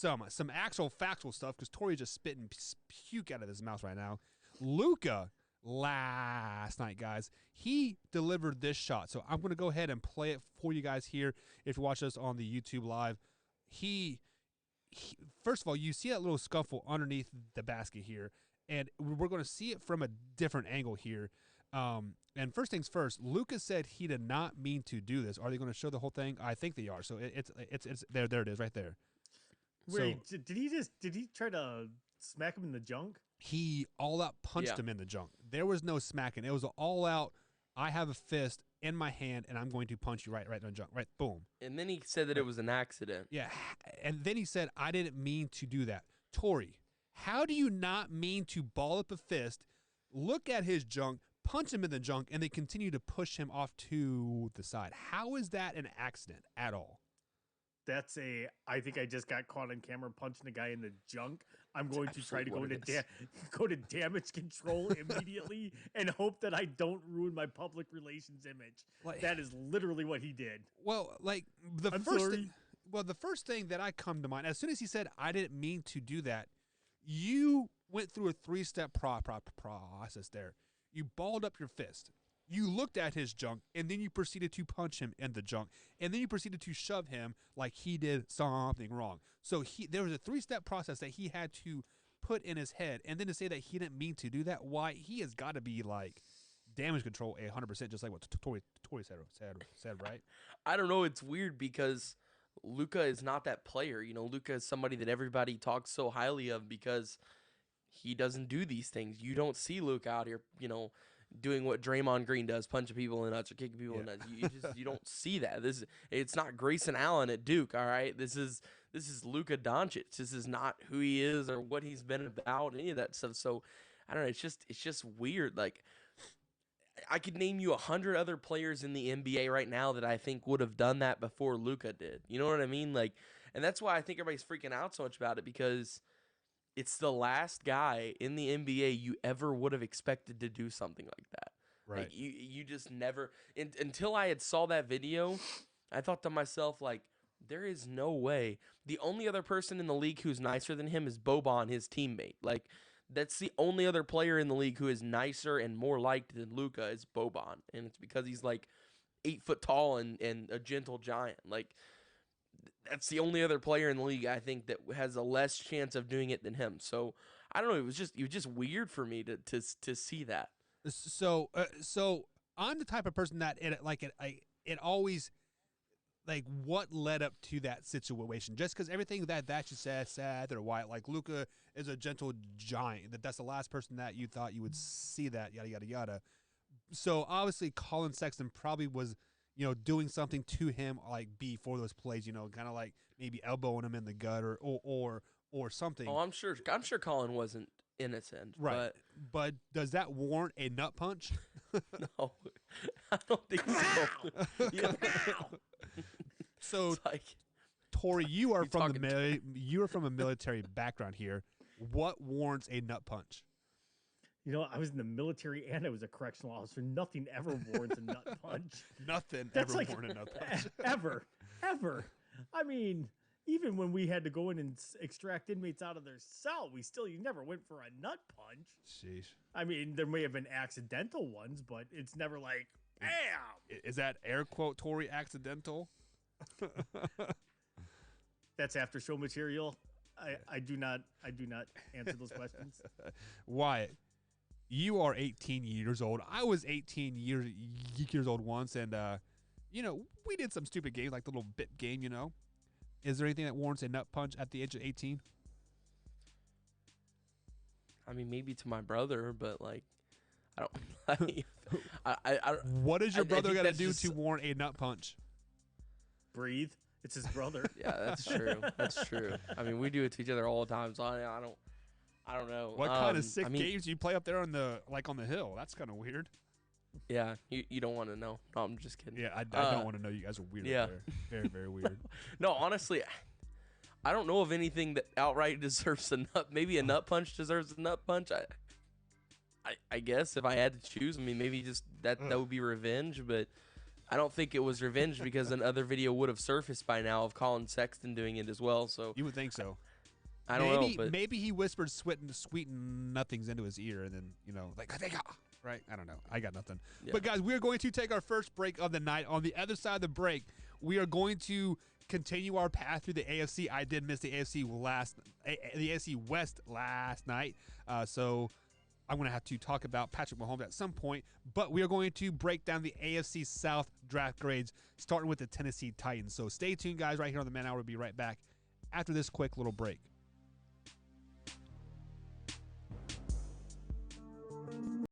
some actual factual stuff because Tori's just spitting puke out of his mouth right now. Luka last night, guys, he delivered this shot. So I'm going to go ahead and play it for you guys here if you watch us on the YouTube live. He first of all, you see that little scuffle underneath the basket here, and we're going to see it from a different angle here. And first things first, Luka said he did not mean to do this. Are they going to show the whole thing? I think they are. So it's there. There it is, right there. Wait, so, did he try to smack him in the junk? He all out punched him in the junk. There was no smacking. It was all out. I have a fist in my hand, and I'm going to punch you right in the junk. Right, boom. And then he said that it was an accident. Yeah, and then he said, I didn't mean to do that. Tori, how do you not mean to ball up a fist, look at his junk, punch him in the junk, and then continue to push him off to the side? How is that an accident at all? I think I just got caught on camera punching a guy in the junk. I'm going to try to go to damage control immediately and hope that I don't ruin my public relations image. That is literally what he did. Well, like the first thing that I come to mind, as soon as he said, I didn't mean to do that, you went through a 3-step process there. You balled up your fist. You looked at his junk, and then you proceeded to punch him in the junk, and then you proceeded to shove him like he did something wrong. So there was a 3-step process that he had to put in his head, and then to say that he didn't mean to do that, why, he has got to be like damage control 100%, just like what Tori said, right? I don't know. It's weird because Luka is not that player. You know, Luka is somebody that everybody talks so highly of because he doesn't do these things. You don't see Luka out here, you know, doing what Draymond Green does, punching people in the nuts or kicking people in the nuts. You don't see that. It's not Grayson Allen at Duke, all right? This is Luka Doncic. This is not who he is or what he's been about, any of that stuff. So I don't know, it's just weird. Like, I could name you 100 other players in the NBA right now that I think would have done that before Luka did. You know what I mean? Like, and that's why I think everybody's freaking out so much about it, because it's the last guy in the NBA you ever would have expected to do something like that. Right. Like, you just never, until I had saw that video, I thought to myself, like, there is no way. The only other person in the league who's nicer than him is Boban, his teammate. Like, that's the only other player in the league who is nicer and more liked than Luka is Boban. And it's because he's like 8 foot tall and a gentle giant. Like, that's the only other player in the league I think that has a less chance of doing it than him. So I don't know. It was just weird for me to see that. So I'm the type of person that it always, like, what led up to that situation? Just because everything that you said or why, like, Luka is a gentle giant, that's the last person that you thought you would see that, yada yada yada. So obviously Colin Sexton probably was, you know, doing something to him like before those plays, you know, kind of like maybe elbowing him in the gut or something. Oh, I'm sure Colin wasn't innocent. Right. But does that warrant a nut punch? No, I don't think so. Yeah. So, like, Tori, you are from a military background here. What warrants a nut punch? You know, I was in the military and I was a correctional officer. Nothing ever warrants a nut punch. Nothing That's ever like, warrants a nut punch. Ever. I mean, even when we had to go in and extract inmates out of their cell, you never went for a nut punch. Sheesh. I mean, there may have been accidental ones, but it's never like, bam. Is that air quote Tori accidental? That's after show material. I do not answer those questions. Wyatt, you are 18 years old. I was 18 years old once, and you know, we did some stupid games like the little bit game, you know. Is there anything that warrants a nut punch at the age of 18? I mean, maybe to my brother, but like, I don't. I what is your brother got to do to warrant a nut punch? Breathe. It's his brother. Yeah, that's true. That's true. I mean, we do it to each other all the time, so I don't know. What kind of sick games do you play up there on the hill? That's kind of weird. Yeah, you don't want to know. No, I'm just kidding. Yeah, I don't want to know. You guys are weird up there. Very, very weird. No, honestly, I don't know of anything that outright deserves a nut. Maybe a nut punch deserves a nut punch. I guess if I had to choose, I mean, maybe just that would be revenge, but I don't think it was revenge because another video would have surfaced by now of Colin Sexton doing it as well. So you would think so. I don't know, but maybe he whispered sweet nothings into his ear, and then right? I don't know. I got nothing. Yeah. But guys, we are going to take our first break of the night. On the other side of the break, we are going to continue our path through the AFC. I did miss the AFC West last night, so I'm going to have to talk about Patrick Mahomes at some point. But we are going to break down the AFC South draft grades, starting with the Tennessee Titans. So stay tuned, guys, right here on the Man Hour. We'll be right back after this quick little break.